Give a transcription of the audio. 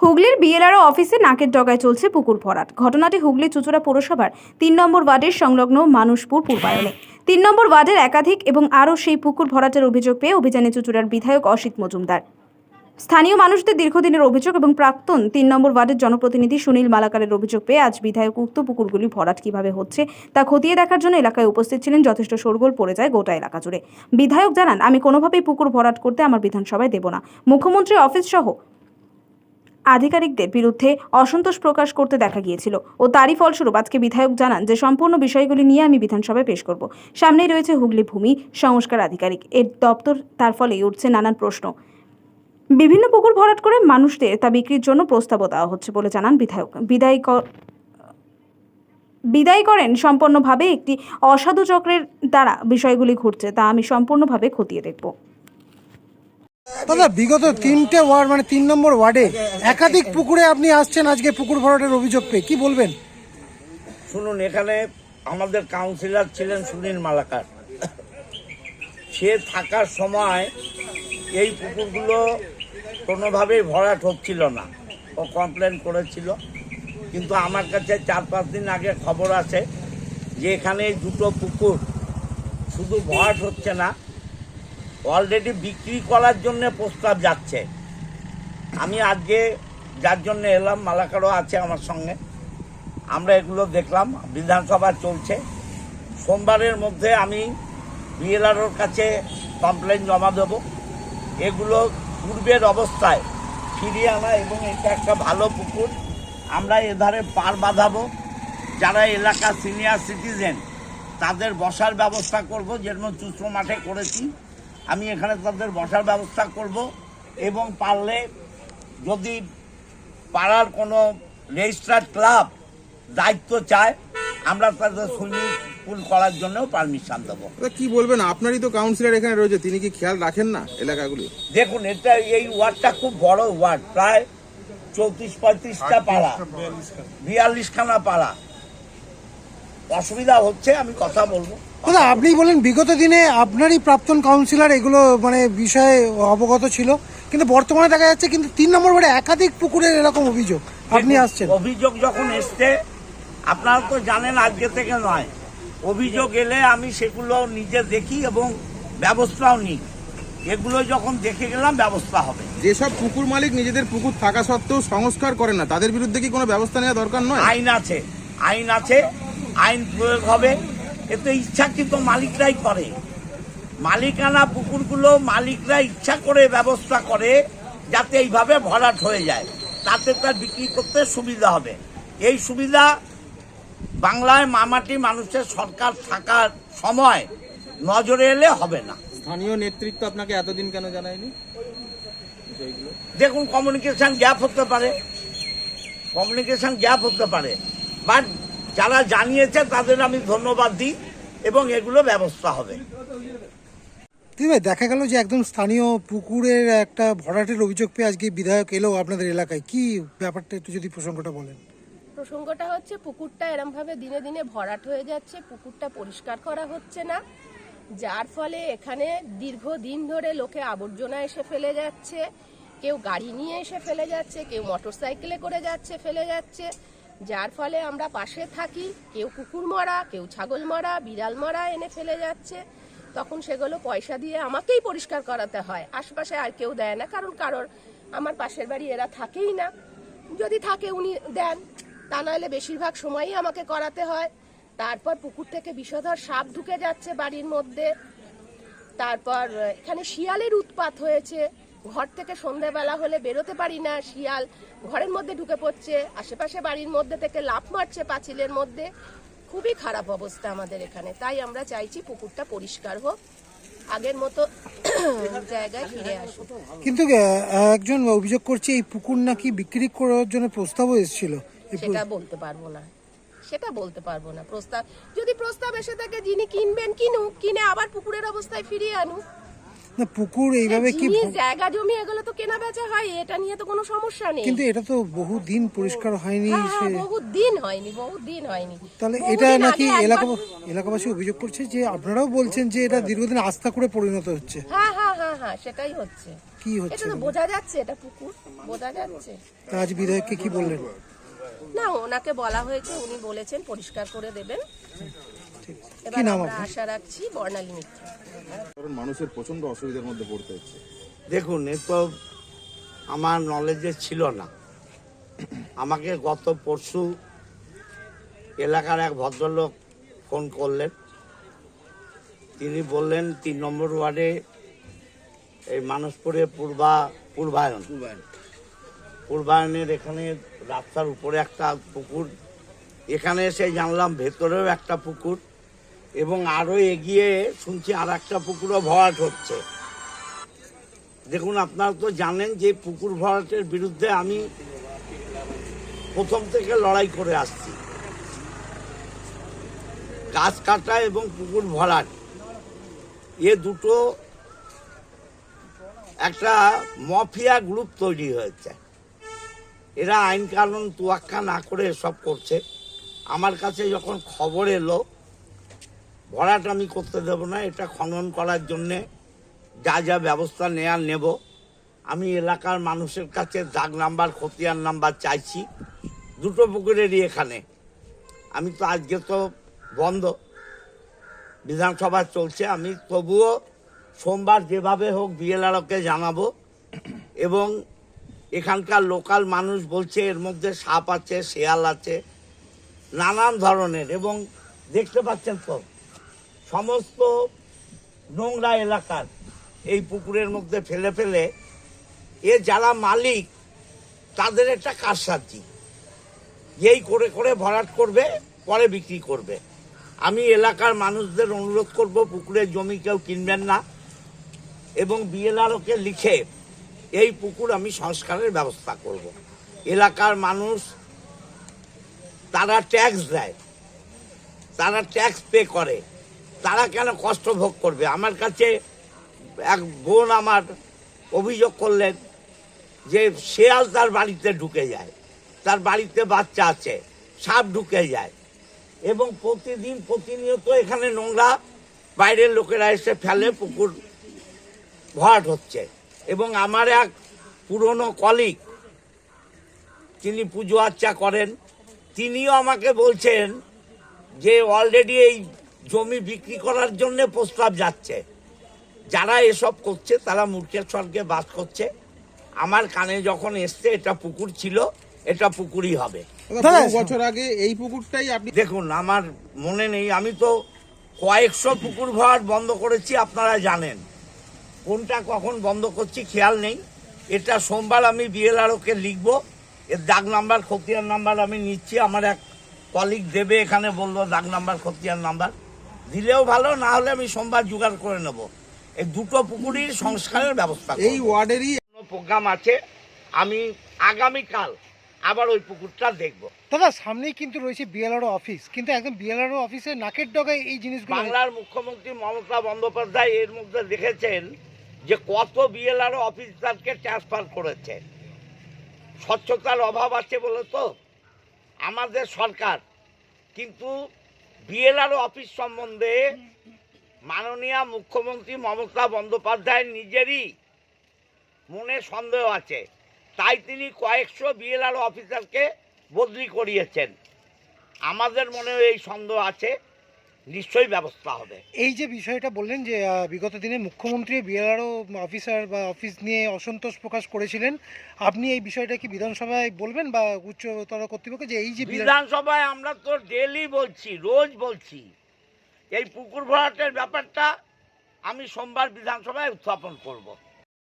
হুগলির বিএলআরও অফিসে নাকের ডগায় চলছে পুকুর ভরাট। ঘটনাটি হুগলি চুঁচুড়া পৌরসভার ৩ নম্বর ওয়ার্ডের সংলগ্ন মানুষপুর পূর্বায়নে। ৩ নম্বর ওয়ার্ডের একাধিক এবং আরও সেই পুকুর ভরাটের অভিযোগ পেয়ে অভিযানে চুঁচুড়ার বিধায়ক অসিত মজুমদার। স্থানীয় মানুষদের দীর্ঘদিনের অভিযোগ এবং প্রাক্তন ৩ নম্বর ওয়ার্ডের জনপ্রতিনিধি সুনীল মালাকারের অভিযোগ পেয়ে আজ বিধায়ক উক্ত পুকুরগুলি ভরাট কিভাবে হচ্ছে তা খতিয়ে দেখার জন্য এলাকায় উপস্থিত ছিলেন। যথেষ্ট শোরগোল পড়ে যায় গোটা এলাকা জুড়ে। বিধায়ক জানান, আমি কোনোভাবেই পুকুর ভরাট করতে আমার বিধানসভায় দেব না। মুখ্যমন্ত্রী অফিস সহ আধিকারিকদের বিরুদ্ধে অসন্তোষ প্রকাশ করতে দেখা গিয়েছিল ও তারই ফলস্বরূপ আজকে বিধায়ক জানান যে সম্পূর্ণ বিষয়গুলি নিয়ে আমি বিধানসভায় পেশ করব। সামনেই রয়েছে হুগলি ভূমি সংস্কার আধিকারিক এর দপ্তর, তার ফলে উঠছে নানান প্রশ্ন। বিভিন্ন পুকুর ভরাট করে মানুষদের তা বিক্রির জন্য প্রস্তাবও দেওয়া হচ্ছে বলে জানান বিধায়ক। বিদায় করেন সম্পূর্ণভাবে একটি অসাধু চক্রের দ্বারা বিষয়গুলি ঘটছে, তা আমি সম্পূর্ণভাবে খতিয়ে দেখব। দাদা, বিগত 3টে ওয়ার্ড মানে 3 নম্বর ওয়ার্ডে একাধিক পুকুরে আপনি আসছেন, আজকে পুকুর ভরাটের অভিযোগ পেয়ে কি বলবেন? শুনুন, এখানে আমাদের কাউন্সিলর ছিলেন সুনীল মালাকার। সে থাকার সময় এই পুকুরগুলো কোনোভাবেই ভরাট হচ্ছিল না, ও কমপ্লেন করেছিল। কিন্তু আমার কাছে 4-5 দিন আগে খবর আছে যে এখানে দুটো পুকুর শুধু ভরাট হচ্ছে না, অলরেডি বিক্রি করার জন্য প্রস্তাব যাচ্ছে। আমি আজকে যার জন্য এলাম, মালাকারও আছে আমার সঙ্গে, আমরা এগুলো দেখলাম। বিধানসভা চলছে, সোমবারের মধ্যে আমি বিএলআরওর কাছে কমপ্লেন জমা দেব। এগুলো পূর্বের অবস্থায় ফিরিয়ে আনা, এবং এটা একটা ভালো পুকুর। আমরা এধারে পার বাঁধাবো। যারা এলাকার সিনিয়র সিটিজেন তাদের বসার ব্যবস্থা করব, যেরকম চুঁচো মাঠে করেছি আমি এখানে তাদের বসার ব্যবস্থা করব। এবং পারলে যদি পাড়ার কোনো রেজিস্টার্ড ক্লাব দায়িত্ব চায়, আমরা তাদের সুইমিং পুল করার জন্যও পারমিশন দেবো। কি বলবেন, আপনারই তো কাউন্সিলর এখানে রয়েছে, তিনি কি খেয়াল রাখেন না এলাকাগুলি? দেখুন, এটা এই ওয়ার্ডটা খুব বড় ওয়ার্ড, প্রায় 34-35টা পাড়া, 42খানা পাড়া। অসুবিধা হচ্ছে, আমি কথা বলবো। দাদা, আপনি বলেন বিগত দিনে আপনারই প্রাক্তন কাউন্সিলর এগুলো মানে বিষয়ে অবগত ছিল, কিন্তু বর্তমানে দেখা যাচ্ছে কিন্তু 3 নম্বর ওয়ার্ডে একাধিক পুকুরের এরকম অভিযোগ আপনি আসছেন। অভিযোগ যখন এসছে, আপনারা তো জানেন আজকে থেকে নয়, অভিযোগ এলে আমি সেগুলো নিজে দেখি এবং ব্যবস্থাও নিই। এগুলো যখন দেখে গেলাম, ব্যবস্থা হবে। যেসব পুকুর মালিক নিজেদের পুকুর থাকা সত্ত্বেও সংস্কার করে না, তাদের বিরুদ্ধে কি কোনো ব্যবস্থা নেওয়া দরকার নয়? আইন আছে, আইন আছে, আইন প্রয়োগ হবে। এতে ইচ্ছাকৃত মালিকরাই করে। মালিকানা পুকুরগুলো মালিকরা ইচ্ছা করে ব্যবস্থা করে যাতে এইভাবে ভরাট হয়ে যায়, তাতে তার বিক্রি করতে সুবিধা হবে। এই সুবিধা বাংলায় মামাটি মানুষের সরকার থাকার সময় নজরে এলে হবে না। স্থানীয় নেতৃত্ব আপনাকে এতদিন কেন জানায়নি? দেখুন, কমিউনিকেশন গ্যাপ হতে পারে, কমিউনিকেশন গ্যাপ হতে পারে, বাট যারা জানিয়েছে তাদের আমি ধন্যবাদ দিই এবং এগুলো ব্যবস্থা হবে। ভাই, দেখা গেল যে একদম স্থানীয় পুকুরের একটা ভরাটের অভিযোগ পেয়ে আজকে বিধায়ক এলো আপনাদের এলাকায়, কি ব্যাপারটা একটু যদি প্রসঙ্গটা বলেন। প্রসঙ্গটা হচ্ছে, পুকুরটা এরমভাবে দিনে দিনে ভরাট হয়ে যাচ্ছে, পুকুরটা পরিষ্কার করা হচ্ছে না, যার ফলে এখানে দীর্ঘদিন ধরে লোকে আবর্জনা এসে ফেলে যাচ্ছে। কেউ গাড়ি নিয়ে এসে ফেলে যাচ্ছে, কেউ মোটর সাইকেলে করে যাচ্ছে, ফেলে যাচ্ছে। যার ফলে আমরা পাশে থাকি, কেউ কুকুর মরা, কেউ ছাগল মরা, বিড়াল মরা এনে ফেলে যাচ্ছে। তখন সেগুলো পয়সা দিয়ে আমাকেই পরিষ্কার করাতে হয়, আশপাশে আর কেউ দেয় না। কারোর আমার পাশের বাড়ি এরা থাকেই না, যদি থাকে উনি দেন, তা নাহলে বেশিরভাগ সময়ই আমাকে করাতে হয়। তারপর পুকুর থেকে বিষধর সাপ ঢুকে যাচ্ছে বাড়ির মধ্যে। তারপর এখানে শিয়ালের উৎপাত হয়েছে, ঘর থেকে সন্ধ্যাবেলা হলে বেরোতে পারি না, শিয়াল ঘরের মধ্যে ঢুকে পড়ছে, আশেপাশে বাড়ির মধ্যে থেকে লাফ মারছে পাঁচিলের মধ্যে। খুবই খারাপ অবস্থা আমাদের এখানে। তাই আমরা চাইছি পুকুরটা পরিষ্কার হোক, আগের মতো জায়গায় ফিরে আসুক। কিন্তু একজন অভিযোগ করছে এই পুকুর নাকি বিক্রি করার জন্য প্রস্তাবও এসেছিল। সেটা বলতে পারবো না, সেটা বলতে পারবো না। প্রস্তাব এসে থাকে, যিনি কিনবেন কিনুক, কিনে আবার পুকুরের অবস্থায় ফিরিয়ে আনুক। না, পুকুর এইভাবে কি জায়গা জমি এগুলো তো কেনা বেচা হয়, এটা নিয়ে তো কোনো সমস্যা নেই। কিন্তু এটা তো বহুদিন পরিষ্কার হয়নি। বহুদিন হয়নি। তাহলে এটা নাকি এলাকাবাসী অভিযোগ করছে যে আপনারাও বলছেন যে এটা দীর্ঘদিন আস্থা করে পরিণত হচ্ছে। হ্যাঁ, সেটাই হচ্ছে। কি হচ্ছে এটা তো বোঝা যাচ্ছে, এটা পুকুর বোঝা যাচ্ছে। তা আজ বিধায়ককে কি বললেন? না, ওনাকে বলা হয়েছে, উনি বলেছেন পরিষ্কার করে দেবেন। ঠিক। এবার কি নাম আমরা আপনার? আশা রাখছি বর্ণালী মিত্র। কারণ মানুষের প্রচন্ড অসুবিধার মধ্যে পড়তে হচ্ছে। দেখুন, এ তো আমার নলেজে ছিল না। আমাকে গত পরশু এলাকার এক ভদ্রলোক ফোন করলেন। তিনি বললেন 3 নম্বর ওয়ার্ডে এই মানসপুরে পূর্বায়নের এখানে রাস্তার উপরে একটা পুকুর, এখানে এসে জানলাম ভেতরেও একটা পুকুর, এবং আরও এগিয়ে শুনছি আর একটা পুকুরও ভরাট হচ্ছে। দেখুন, আপনারা তো জানেন যে পুকুর ভরাটের বিরুদ্ধে আমি প্রথম থেকে লড়াই করে আসছি। গাছ কাটা এবং পুকুর ভরাট এ দুটো একটা মাফিয়া গ্রুপ তৈরি হয়েছে। এরা আইন কানুন তোয়াক্কা না করে এসব করছে। আমার কাছে যখন খবর এলো, ভরাট আমি করতে দেব না, এটা খনন করার জন্যে যা যা ব্যবস্থা নেব। আমি এলাকার মানুষের কাছে দাগ নাম্বার, খতিয়ান নাম্বার চাইছি দুটো পুকুরেরই এখানে। আমি তো আজকে তো বন্ধ, বিধানসভা চলছে, আমি তবুও সোমবার যেভাবে হোক বিএলআরওকে জানাবো। এবং এখানকার লোকাল মানুষ বলছে এর মধ্যে সাপ আছে, শেয়াল আছে, নানান ধরনের, এবং দেখতে পাচ্ছেন তো সমস্ত নোংরা এলাকার এই পুকুরের মধ্যে ফেলে ফেলে এ যারা মালিক তাদের একটা কারসাজি, যেই করে করে ভরাট করবে পরে বিক্রি করবে। আমি এলাকার মানুষদের অনুরোধ করব, পুকুরের জমি কেউ কিনবেন না, এবং বিএলআরওকে লিখে এই পুকুর আমি সংস্কারের ব্যবস্থা করব। এলাকার মানুষ তারা ট্যাক্স দেয়, তারা ট্যাক্স পে করে, তারা কেন কষ্ট ভোগ করবে? আমার কাছে এক বোন আমার অভিযোগ করলেন যে শেয়াল তার বাড়িতে ঢুকে যায়, তার বাড়িতে বাচ্চা আছে, সাপ ঢুকে যায়, এবং প্রতিনিয়ত এখানে নোংরা বাইরের লোকেরা এসে ফেলে, পুকুর ভরাট হচ্ছে। এবং আমার এক পুরনো কলিগ, তিনি পুজো আর্চা করেন, তিনিও আমাকে বলছেন যে অলরেডি এই জমি বিক্রি করার জন্য প্রস্তাব যাচ্ছে। যারা এসব করছে তারা মূর্খের স্বর্গে বাস করছে। আমার কানে যখন এসছে এটা পুকুর ছিল, এটা পুকুরই হবে। বহু বছর আগে এই পুকুরটাই আপনি দেখুন, আমার মনে নেই, আমি তো কয়েকশো পুকুর ভরাট বন্ধ করেছি, আপনারা জানেন। কোনটা কখন বন্ধ করছি খেয়াল নেই। এটা সোমবার আমি বিএলআরওকে লিখব, এর দাগ নাম্বার, খতিয়ান নাম্বার আমি নিচ্ছি। আমার এক কলিগ দেবে, এখানে বললো দাগ নাম্বার, খতিয়ান নাম্বার দিলেও ভালো, না হলে আমি সোমবার জোগাড় করে নেব। এই দুটো পুকুরই সংস্কারের ব্যবস্থা করব। এই ওয়ার্ডেরই প্রোগ্রাম আছে, আমি আগামীকাল আবার ওই পুকুরটা দেখব। দাদা, সামনেই কিন্তু রয়েছে বিএলআরও অফিস, কিন্তু একদম বিএলআরও অফিসের নাকের ডগায় এই জিনিসগুলো। বাংলার মুখ্যমন্ত্রী মমতা বন্দ্যোপাধ্যায় এর মধ্যে দেখেছেন যে কত বিএলআরও অফিসারকে ট্রান্সফার করেছে। স্বচ্ছতার অভাব আছে বলে তো আমাদের সরকার, কিন্তু বিএলআরও অফিস সম্বন্ধে মাননীয় মুখ্যমন্ত্রী মমতা বন্দ্যোপাধ্যায় নিজেরই মনে সন্দেহ আছে, তাই তিনি কয়েকশো বিএলআরও অফিসারকে বদলি করিয়েছেন। আমাদের মনেও এই সন্দেহ আছে, নিশ্চয়ই ব্যবস্থা হবে। এই যে বিষয়টা বললেন যে বিগত দিনে মুখ্যমন্ত্রী বিএলআরও অফিসার বা অফিস নিয়ে অসন্তোষ প্রকাশ করেছিলেন, আপনি এই বিষয়টা কি বিধানসভায় বলবেন বা উচ্চতর কর্তৃপক্ষ, যে এই যে বিধানসভায় আমরা তো ডেলি বলছি, রোজ বলছি, এই পুকুর ভরাটের ব্যাপারটা আমি সোমবার বিধানসভায় উত্থাপন করব।